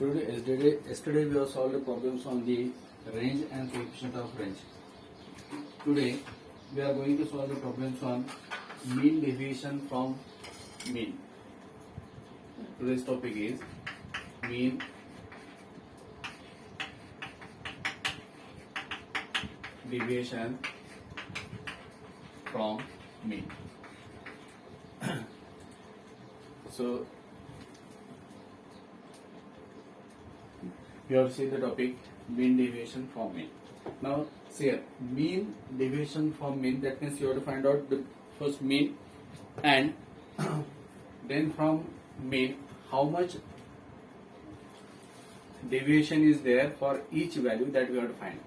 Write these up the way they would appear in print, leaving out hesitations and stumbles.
Yesterday we have solved the problems on the range and coefficient of range. Today we are going to solve the problems on mean deviation from mean. Today's topic is mean deviation from mean. So you have seen the topic mean deviation from mean. Now see here, mean deviation from mean, that means you have to find out the first mean and then from mean how much deviation is there for each value that we have to find.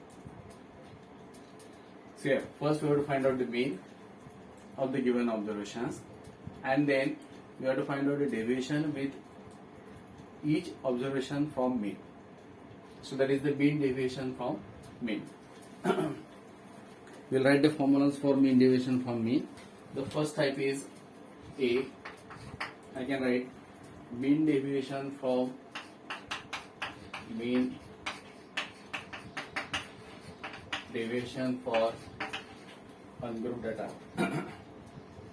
So here, first we have to find out the mean of the given observations, and then we have to find out the deviation with each observation from mean. So that is the mean deviation from mean. We'll write the formulas for mean deviation from mean. The first type is A. I can write mean deviation from mean deviation for ungrouped data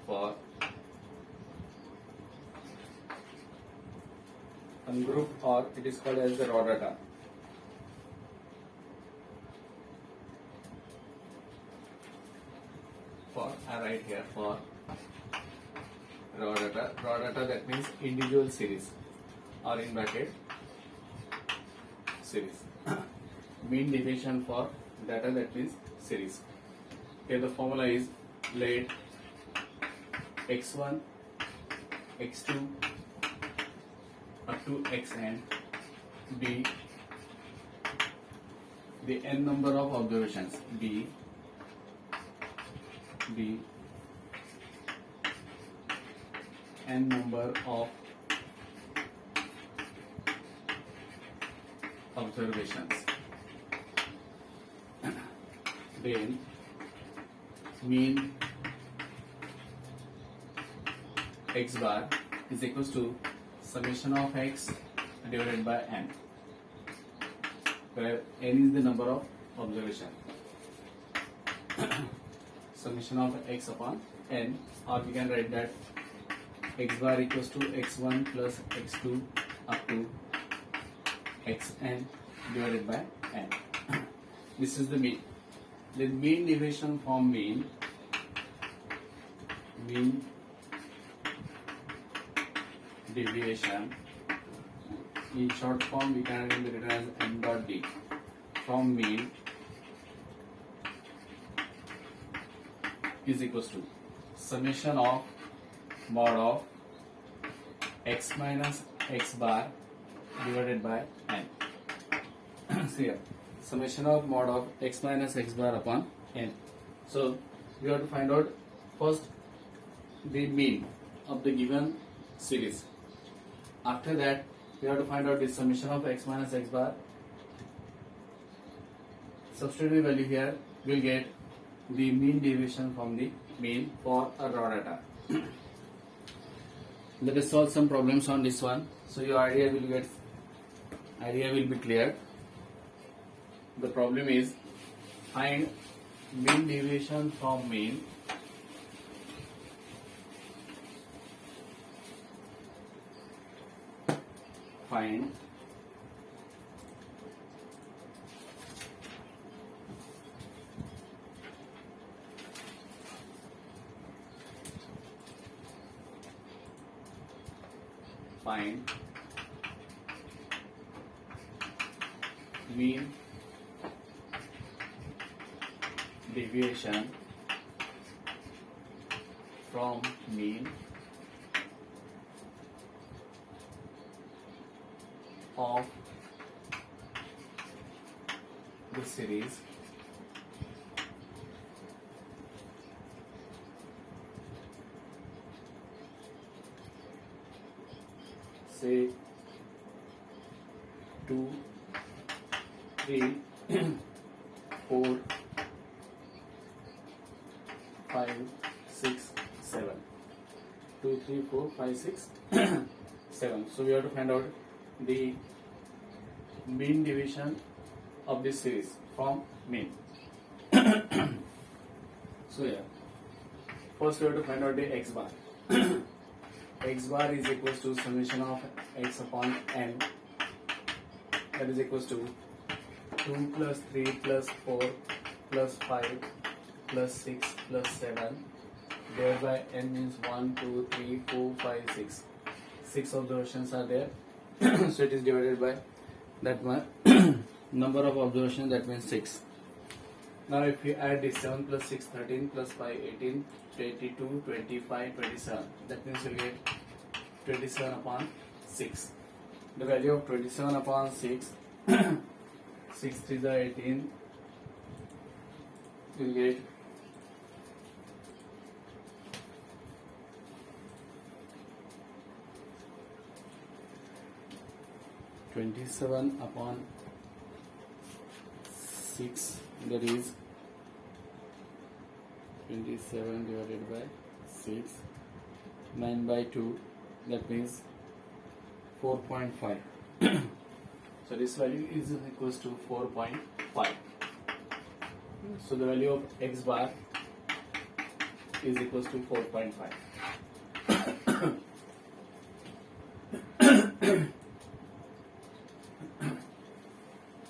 for ungrouped, or it is called as the raw data. For I write here for raw data. Raw data, that means individual series, or in bracket series. Mean deviation for data, that means series. Here the formula is let x1, x2 up to xn be the n number of observations, be n number of observations. Then mean x bar is equals to summation of x divided by n, where n is the number of observation. Summation of x upon n, or we can write that x bar equals to x1 plus x2 up to xn divided by n. This is the mean. The mean deviation from mean deviation, in short form we can write as m dot d, from mean is equals to summation of mod of x minus x bar divided by n. See here, summation of mod of x minus x bar upon n. So we have to find out first the mean of the given series. After that we have to find out the summation of x minus x bar. Substitute value here, will get the mean deviation from the mean for a raw data. Let us solve some problems on this one, so your idea will be clear. The problem is find mean deviation from mean find mean deviation from mean of the series say 2, 3, 4, 5, 6, 7. 2, 3, 4, 5, 6, 7. So we have to find out the mean division of this series from mean. So yeah, first we have to find out the x bar. X bar is equals to summation of x upon n, that is equals to 2 plus 3 plus 4 plus 5 plus 6 plus 7 divided by n means 1, 2, 3, 4, 5, 6. 6 observations are there. So it is divided by that one number of observations, that means 6. Now if we add this 7 plus 6, 13 plus 5, 18, 22, 25, 27, that means you get 27 upon 6. The value of 27 upon 6, 6 3 is 18, you will get 27 upon 6, that is 27 divided by 6, 9 by 2, that means 4.5. So this value is equals to 4.5. So the value of x bar is equals to 4.5.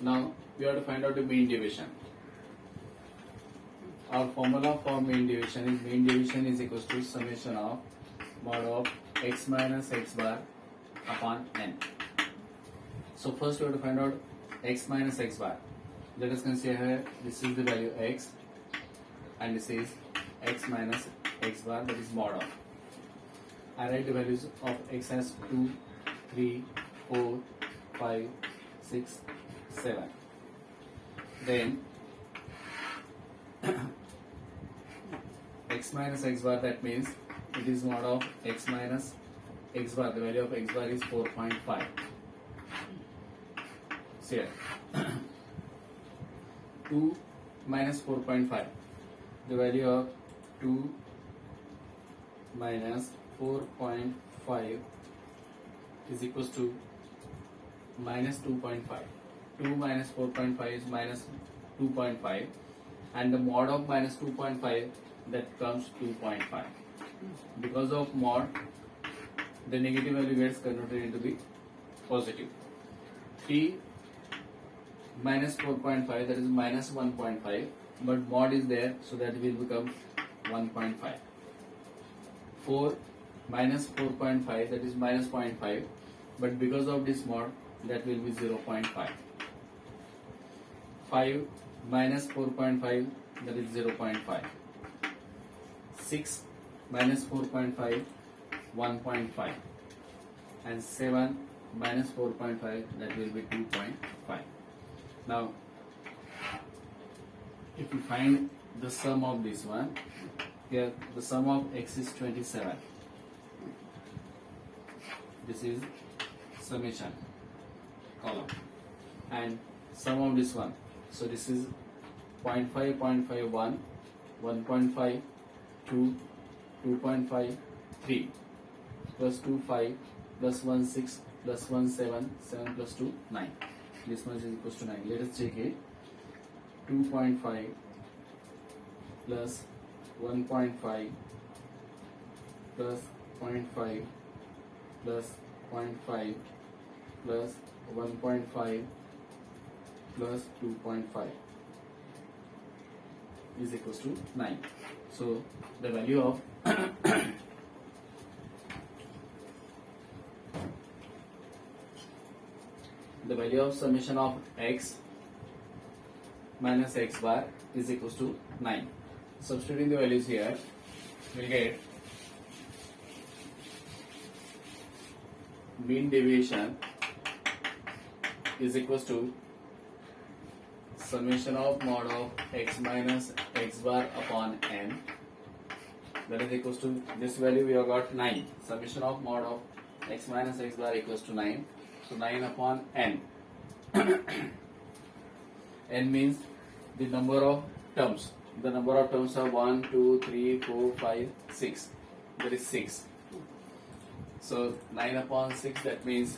Now we have to find out the mean division. Our formula for mean division is equals to summation of mod of x minus x bar upon n. So first we have to find out x minus x bar. Let us consider here, this is the value x and this is x minus x bar, that is mod of. I write the values of x as 2, 3, 4, 5, 6, 7. Then x minus x bar, that means it is mod of x minus x bar. The value of x bar is 4.5. See here. 2 minus 4.5. The value of 2 minus 4.5 is equals to minus 2.5. 2 minus 4.5 is minus 2.5, and the mod of minus 2.5, that comes 2.5. Because of mod, the negative value gets converted into the positive. 3 minus 4.5, that is minus 1.5, but mod is there, so that will become 1.5. 4 minus 4.5, that is minus 0.5, but because of this mod, that will be 0.5. 5 minus 4.5, that is 0.5. 6 minus 4.5, 1.5. And 7 minus 4.5, that will be 2.5. Now, if you find the sum of this one, here the sum of x is 27. This is summation column. And sum of this one. So this is 0.5, 0.5, 1, 1.5, 2, 2.5, 3, plus 2, 5, plus 1, 6, plus 1, 7, 7 plus 2, 9. This much is equals to 9. Let us check it. 2.5 plus 1.5 plus 0.5 plus 0.5 plus 1.5 plus 2.5 is equals to 9. So the value of the value of summation of x minus x bar is equals to 9. Substituting the values here, we'll get mean deviation is equals to summation of mod of x minus x bar upon n, that is equals to this value we have got 9. Summation of mod of x minus x bar equals to 9. So 9 upon n. N means the number of terms. The number of terms are 1, 2, 3, 4, 5, 6. There is 6. So 9 upon 6, that means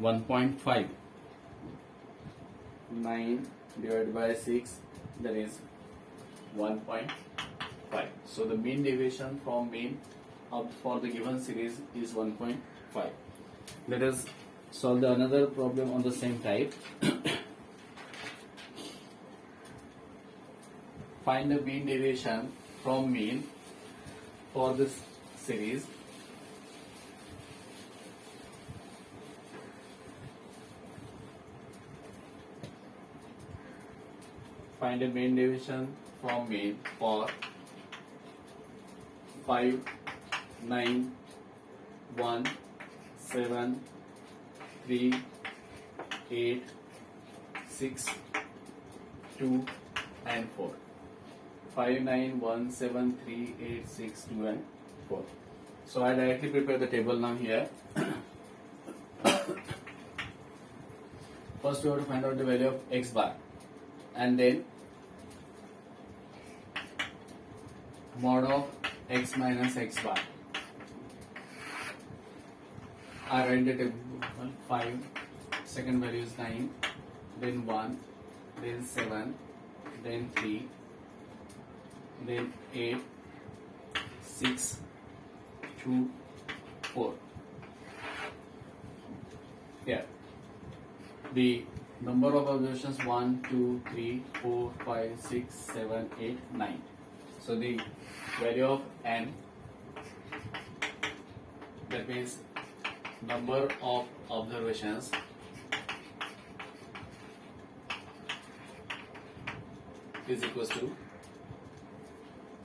1.5. 9 divided by 6, that is 1.5. So the mean deviation from mean for the given series is 1.5. Let us solve another problem on the same type. Find the mean deviation from mean for this series. Find a mean deviation from mean for 5, 9, 1, 7, 3, 8, 6, 2 and 4. 5, 9, 1, 7, 3, 8, 6, 2 and 4. So I directly prepare the table now here. First we have to find out the value of x bar, and then mod of x minus x bar. I write the table. 5, second value is 9, then 1, then 7, then 3, then 8, 6, 2, 4. Here the number of observations 1, 2, 3, 4, 5, 6, 7, 8, 9. So the value of n, that means number of observations is equals to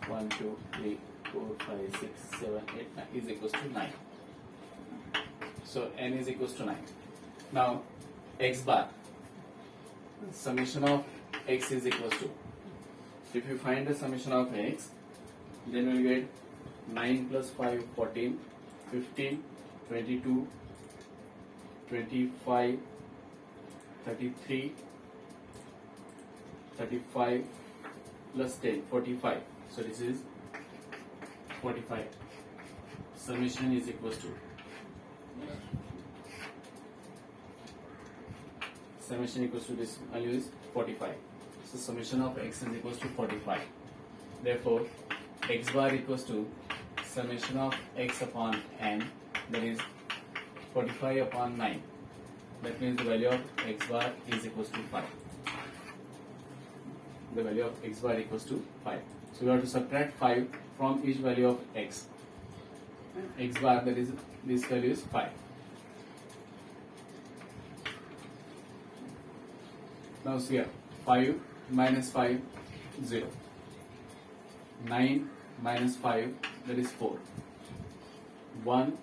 1, 2, 3, 4, 5, 6, 7, 8, 9 is equals to 9. So n is equals to 9. Now x bar, summation of x is equals to, if you find the summation of x, then we will get 9 plus 5, 14, 15, 22, 25, 33, 35 plus 10, 45. So this is 45. Summation is equals to, summation equals to this value is 45. So summation of x is equals to 45. Therefore, x bar equals to summation of x upon n, that is 45 upon 9. That means the value of x bar is equals to 5. The value of x bar equals to 5. So we have to subtract 5 from each value of x. X bar, that is, this value is 5. Now see here, 5 minus 5, 0. 9 minus 5, that is 4. 1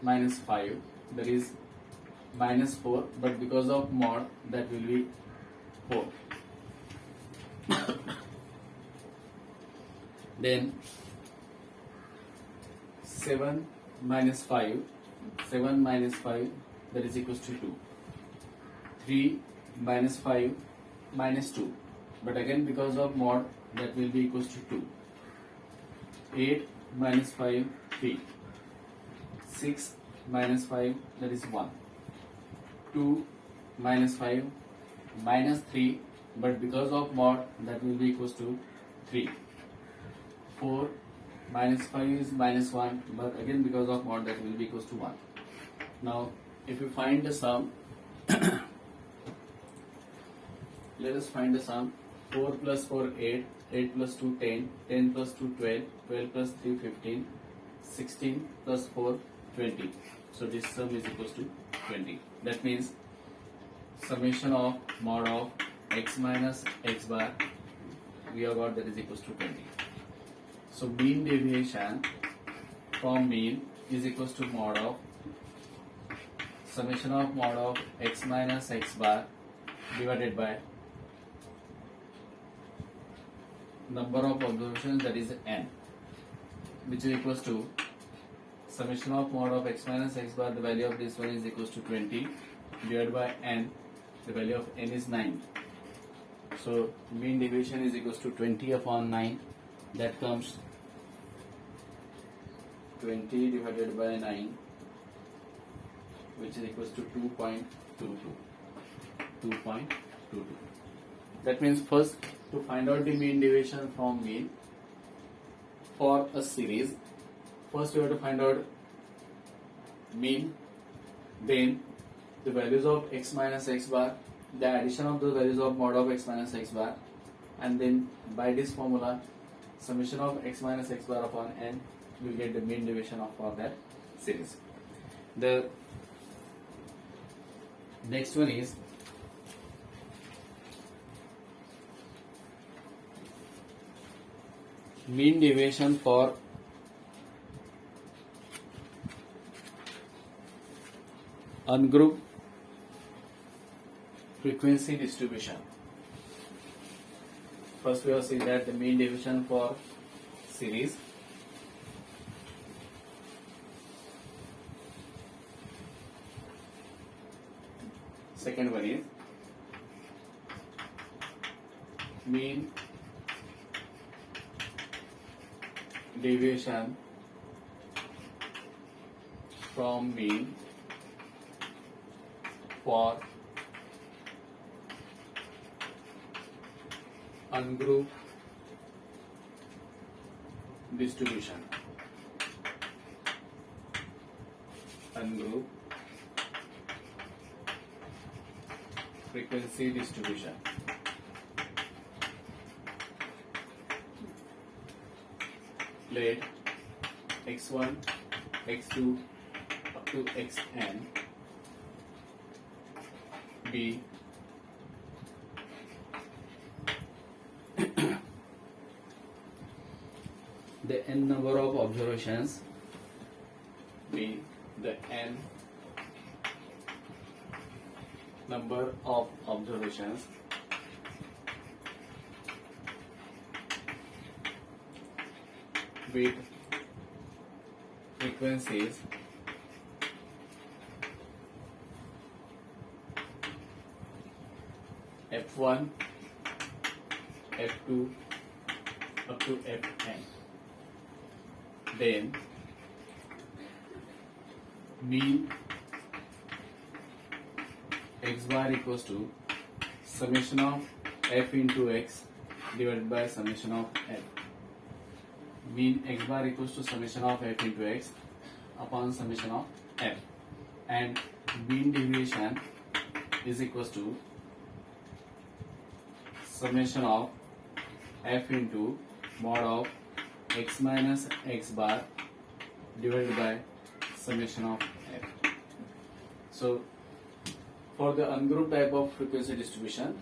minus 5, that is minus 4, but because of mod, that will be 4. Then 7 minus 5, 7 minus 5, that is equals to 2. 3 minus 5 minus 2, but again because of mod, that will be equals to 2. 8 minus 5, 3. 6 minus 5, that is 1. 2 minus 5 minus 3, but because of mod, that will be equals to 3. 4 minus 5 is minus 1, but again because of mod, that will be equals to 1. Now if you find the sum, let us find the sum. 4 plus 4, 8, 8 plus 2, 10, 10 plus 2, 12, 12 plus 3, 15, 16 plus 4, 20. So this sum is equals to 20. That means summation of mod of x minus x bar, we have got that is equals to 20. So mean deviation from mean is equals to mod of summation of mod of x minus x bar divided by number of observations, that is n, which is equals to summation of mod of x minus x bar, the value of this one is equals to 20, divided by n, the value of n is 9. So mean deviation is equals to 20 upon 9, that comes 20 divided by 9, which is equals to 2.22. That means first to find out the mean deviation from mean for a series, first we have to find out mean, then the values of x minus x bar, the addition of the values of mod of x minus x bar, and then by this formula summation of x minus x bar upon n will get the mean deviation of for that series. The next one is mean deviation for ungrouped frequency distribution. First we have seen that the mean deviation for series. Second one is mean deviation from mean for ungrouped distribution. Ungrouped frequency distribution. Let x1, x2 up to xn be the n number of observations, be the n number of observations with frequencies f1, f2 up to fn. Then mean x bar equals to summation of f into x divided by summation of f. Mean x bar equals to summation of f into x upon summation of f, and mean deviation is equals to summation of f into mod of x minus x bar divided by summation of f. So for the ungrouped type of frequency distribution,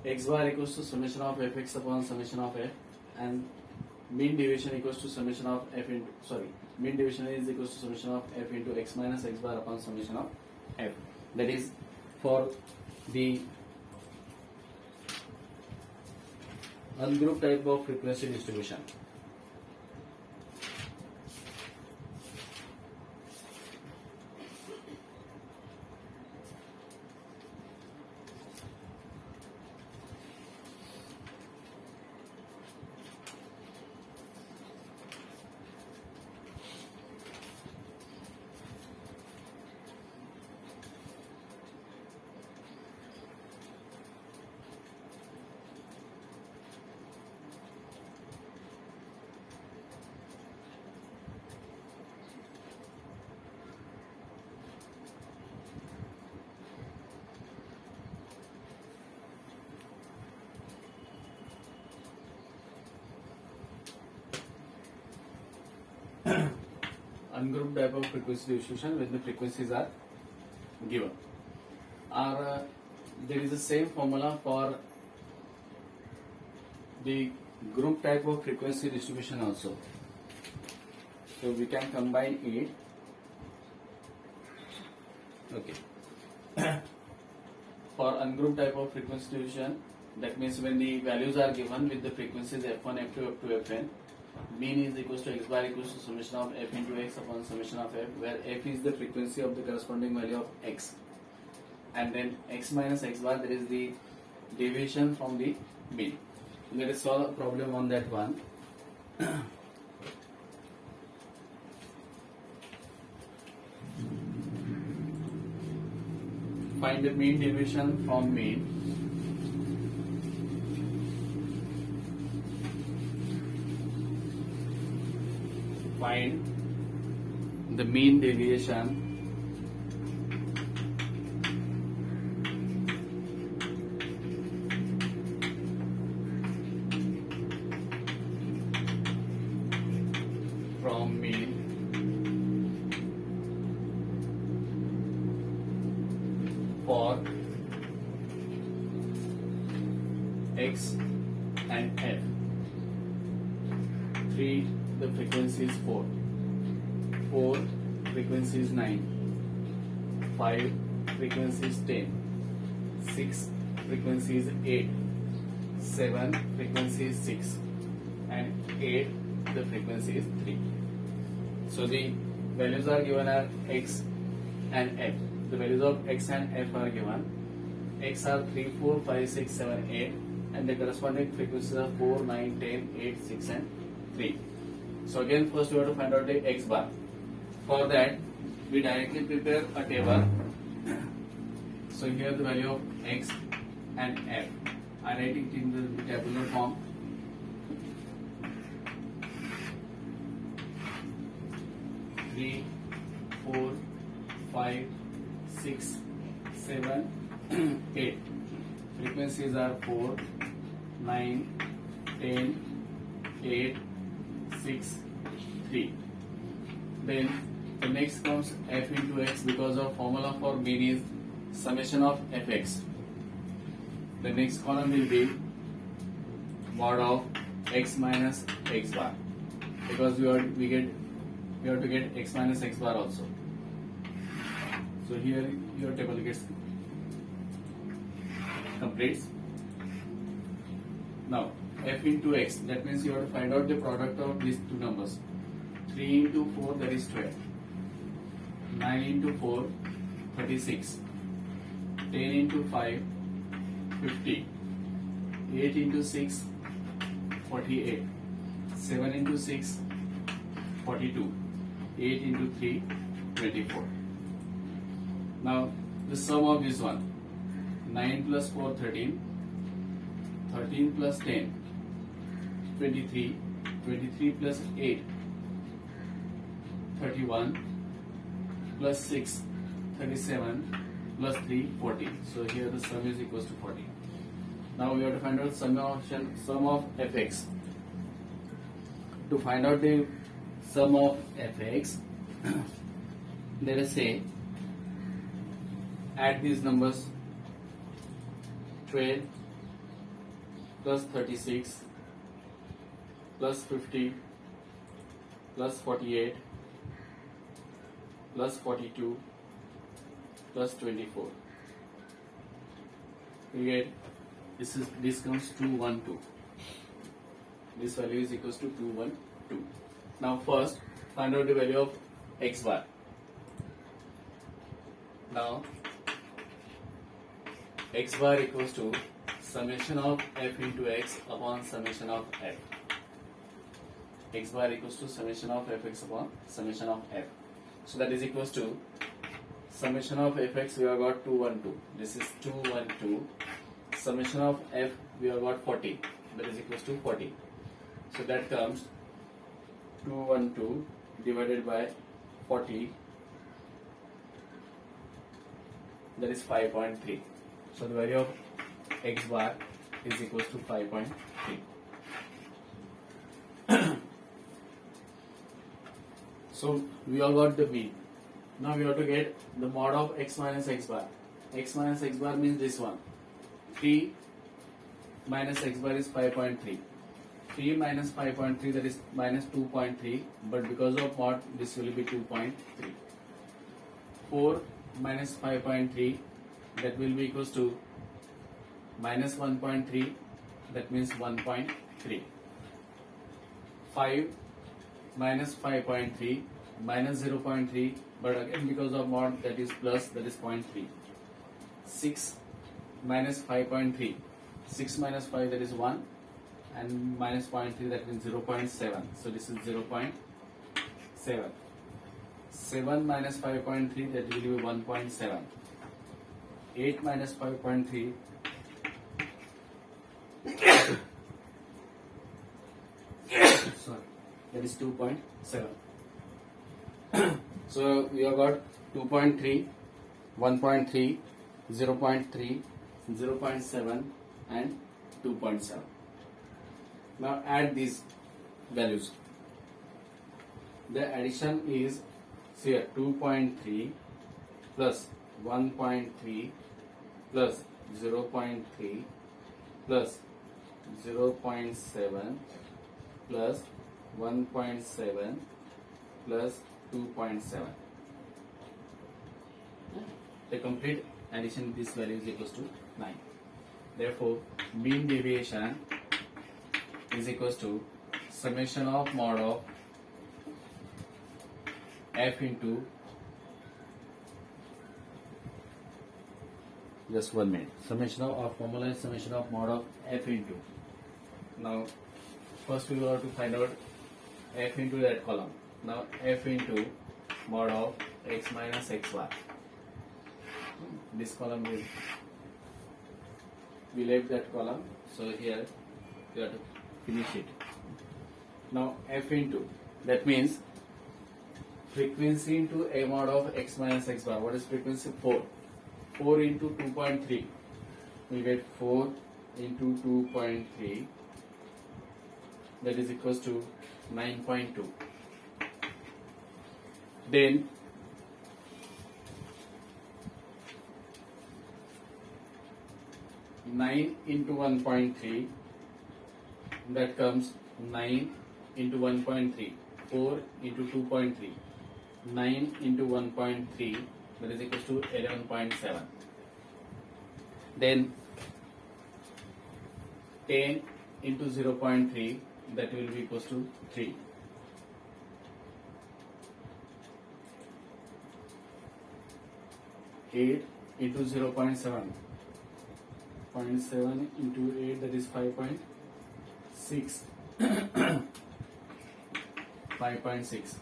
x bar equals to summation of fx upon summation of f, and mean deviation equals to summation of f into, mean deviation is equals to summation of f into x minus x bar upon summation of f. That is for the ungrouped type of frequency distribution. Ungrouped type of frequency distribution when the frequencies are given. Or there is the same formula for the group type of frequency distribution also. So we can combine it. Okay. For ungrouped type of frequency distribution, that means when the values are given with the frequencies f1, f2 up to fn, mean is equals to x bar equals to summation of f into x upon summation of f, where f is the frequency of the corresponding value of x, and then x minus x bar, there is the deviation from the mean. Let us solve a problem on that one. Find the mean deviation from mean find the mean deviation from mean for X and F. 3, the frequency is 4. 4, frequency is 9. 5, frequency is 10. 6, frequency is 8. 7, frequency is 6. And 8, the frequency is 3. So the values are given are X and F. The values of X and F are given. X are 3, 4, 5, 6, 7, 8, and the corresponding frequencies are 4, 9, 10, 8, 6, and 3. So again, first we have to find out the X bar. For that, we directly prepare a table. So here the value of X and F. I write it in the tabular form. Three, 4, 5, 6, 7, 8. Frequencies are 4, 9, 10, 8, 6, 3. Then the next comes F into X because our formula for mean is summation of Fx. The next column will be mod of X minus X bar because we have to get X minus X bar also. So here your table gets completes. Now F into X, that means you have to find out the product of these two numbers. 3 into 4, that is 12. 9 into 4, 36. 10 into 5, 50. 8 into 6, 48. 7 into 6, 42. 8 into 3, 24. Now the sum of this one, 9 plus 4, 13. 13 plus 10, 23. 23 plus 8, 31. Plus 6, 37. Plus 3, 40. So here the sum is equals to 40. Now we have to find out sum of Fx. To find out the sum of Fx, let us say add these numbers. 12 plus 36 plus 50 plus 48 plus 42 plus 24. We get this comes 212. This value is equals to 212. Now first find out the value of X bar. Now X bar equals to summation of F into X upon summation of F. X bar equals to summation of Fx upon summation of F. So that is equals to summation of Fx, we have got 212. This is 212. Summation of F, we have got 40. That is equals to 40. So that comes 212 divided by 40. That is 5.3. So the value of X bar is equals to 5.3. So we all got the mean. Now we have to get the mod of X minus X bar. X minus X bar means this one. 3 minus X bar is 5.3. 3 minus 5.3, that is minus 2.3, but because of mod this will be 2.3. 4 minus 5.3, that will be equals to minus 1.3, that means 1.3. 5 minus 5.3 minus 0.3, but again because of mod that is plus, that is 0.3. 6 minus 5.3, 6 minus 5, that is 1, and minus 0.3, that means 0.7. So this is 0.7. 7 minus 5.3, that will be 1.7. 8 minus 5.3, sorry, that is 2.7. So we have got 2.3, 1.3, 0.3, 0.7 and 2.7. Now add these values. The addition is, see, 2.3 plus 1.3 plus 0.3 plus 0.7 plus 1.7 plus 2.7. The complete addition of this value is equals to 9. Therefore, mean deviation is equals to summation of mod of f into, just 1 minute, summation of formula is summation of mod of f into. Now first we will have to find out f into that column. Now f into mod of x minus xy. This column will, we left that column, so here you have to finish it. Now f into, that means frequency into a mod of x minus xy. What is frequency? 4. 4 into 2.3. We get 4 into 2.3. That is equals to 9.2. Then nine into 1.3, that comes 9 into 1.3, 4 into 2.3, 9 into 1.3, that is equals to 11.7. Then 10 into 0.3, that will be equals to 3. 8 into 0.7, 0.7 into 8, that is 5.6. 5.6.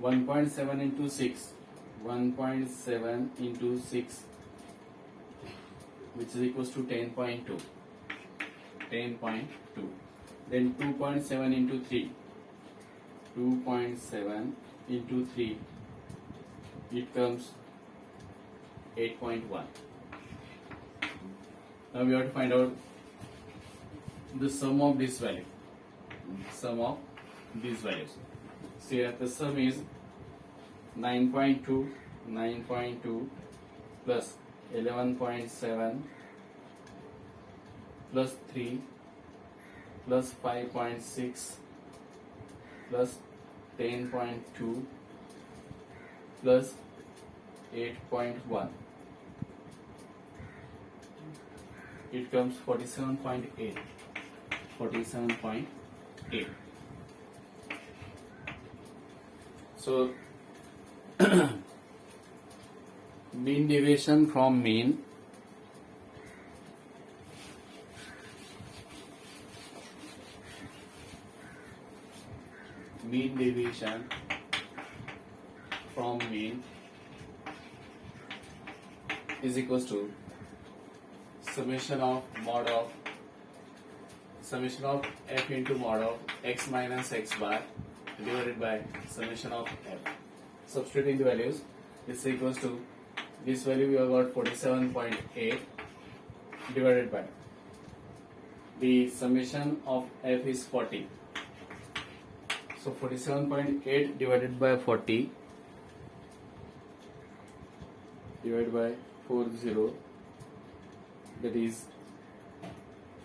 1.7 into 6, 1.7 into 6, which is equals to 10.2. 10.2. Then 2.7 into 3, 2.7 into 3, it comes 8.1. Now we have to find out the sum of this value. Sum of these values. So here the sum is 9.2, 9.2 plus 11.7 plus 3 plus 5.6 plus 10.2 plus 8.1. It comes 47.8. 47.8. So mean deviation from mean deviation from mean is equals to summation of mod of summation of f into mod of x minus x bar divided by summation of f. Substituting the values, this is equals to, this value we have got 47.8 divided by, the summation of f is 40. So 47.8 divided by 40 divided by 40, that is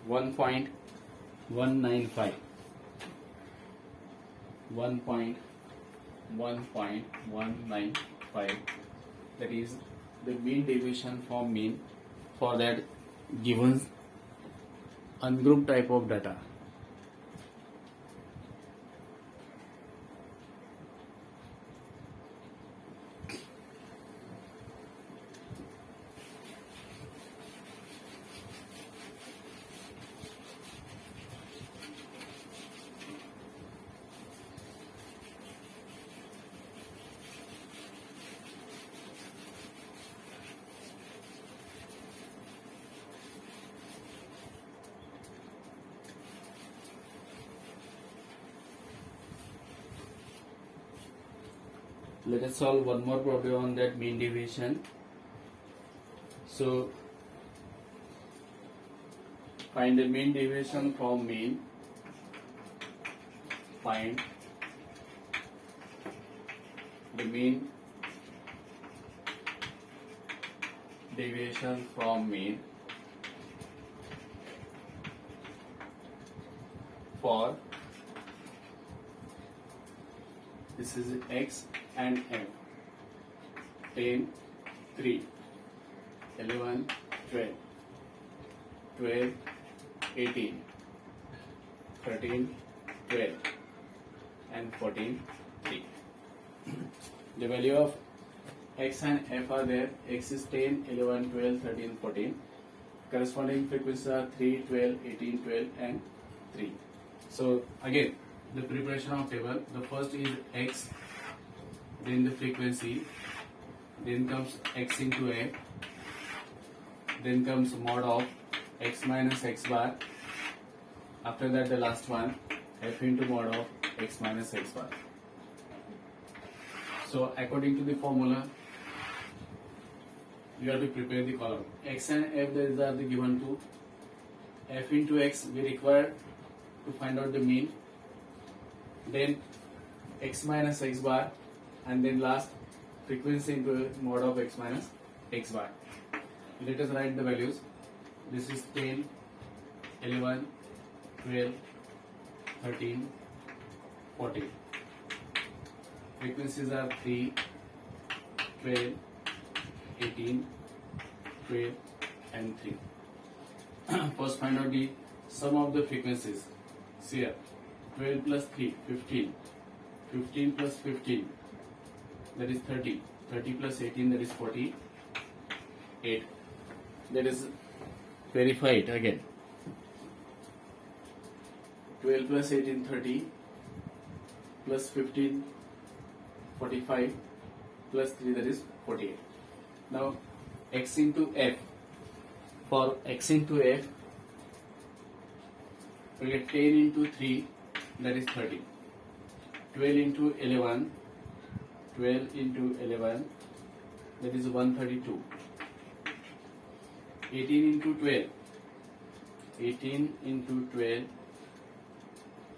1.195. 1.195, that is the mean deviation from mean for that given ungrouped type of data. Let us solve one more problem on that mean deviation. So find the mean deviation from mean. Find the mean deviation from mean for, this is x and m, 10, 3, 11, 12, 12, 18, 13, 12 and 14, 3. The value of x and f are there. X is 10, 11, 12, 13, 14. Corresponding frequencies are 3, 12, 18, 12 and 3. So again, the preparation of table, the first is x, then the frequency, then comes x into f, then comes mod of x minus x bar, after that the last one, f into mod of x minus x bar. So according to the formula, you have to prepare the column. X and f, these are the given two. F into x we require to find out the mean, then x minus x bar, and then last frequency into mod of x minus x bar. Let us write the values. This is 10, 11, 12, 13, 14. Frequencies are 3, 12, 18, 12 and 3. First find out the sum of the frequencies. See here, 12 plus 3, 15. 15 plus 15, that is 30. 30 plus 18, that is 48. That is, verify it again. 12 plus 18, 30. Plus 15, 45. Plus 3, that is 48. Now x into f. For x into f, we get 10 into 3, that is 30. 12 into 11, 12 into 11, that is 132. 18 into 12, 18 into 12,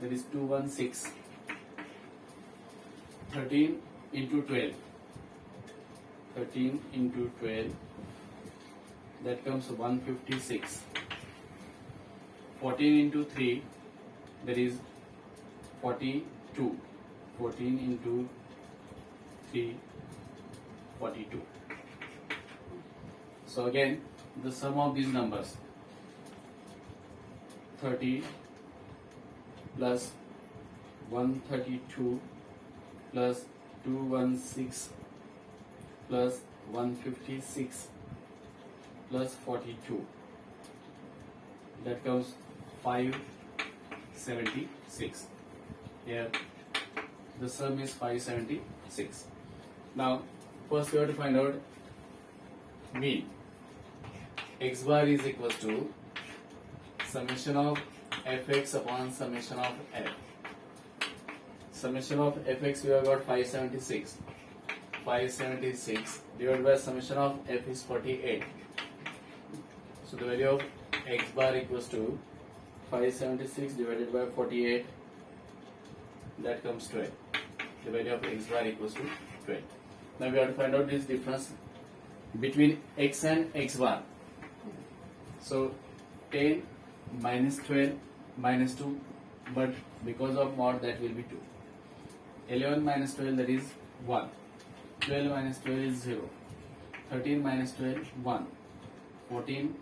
that is 216. 13 into 12, 13 into 12, that comes 156. 14 into 3, that is 42. 14 into 3, 42. So again, the sum of these numbers, 30 plus 132 plus 216 plus 156 plus 42, that comes 576. Here the sum is 576. Now first we have to find out mean. X bar is equals to summation of fx upon summation of f. Summation of fx we have got 576. 576 divided by summation of f is 48. So the value of x bar equals to 576 divided by 48, that comes 12. The value of x bar equals to 12. Now we have to find out this difference between x and x bar. So 10 minus 12 minus 2, but because of mod that will be 2. 11 minus 12, that is 1. 12 minus 12 is 0. 13 minus 12, 1. 14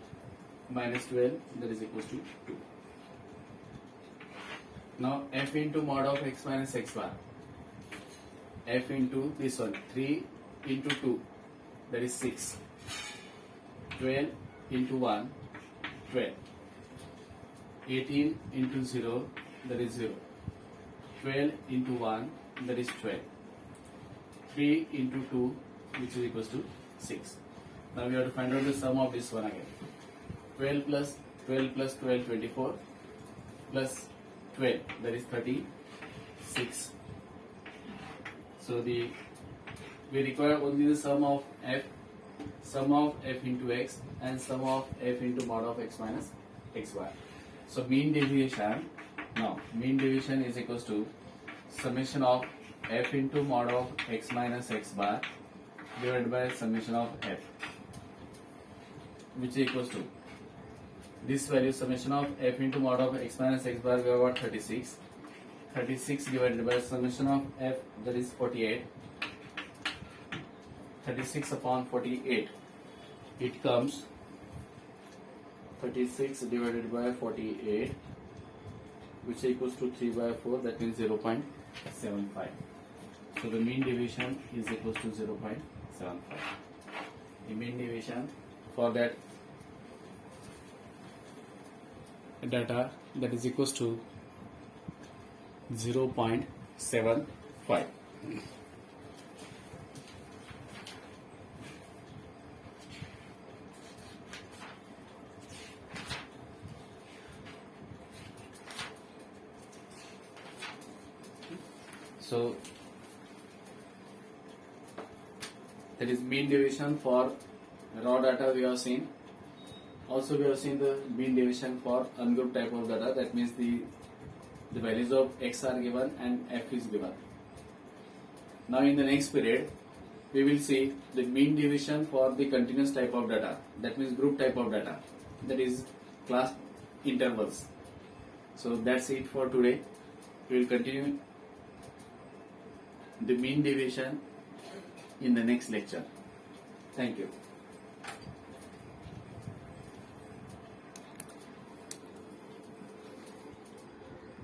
minus 12, that is equals to 2. Now f into mod of x minus x bar. F into this one, 3 into 2, that is 6. 12 into 1, 12. 18 into 0, that is 0. 12 into 1, that is 12. 3 into 2, which is equals to 6. Now we have to find out the sum of this one again. 12 plus 12 plus 12, 24, plus 12, that is 36. So the we require only the sum of f into x and sum of f into mod of x minus x bar. So mean deviation, now mean deviation is equals to summation of f into mod of x minus x bar divided by summation of f, which is equals to this value summation of f into mod of x minus x bar, we have got 36. 36 divided by summation of f, that is 48. 36 upon 48, it comes 36 divided by 48, which equals to 3 by 4, that means 0.75. So the mean deviation is equals to 0.75. The mean deviation for that data, that is equals to 0.75. So that is mean deviation for raw data we have seen. Also we have seen the mean deviation for ungrouped type of data, that means the values of x are given and f is given. Now in the next period we will see the mean deviation for the continuous type of data, that means group type of data, that is class intervals. So that's it for today. We will continue the mean deviation in the next lecture. Thank you.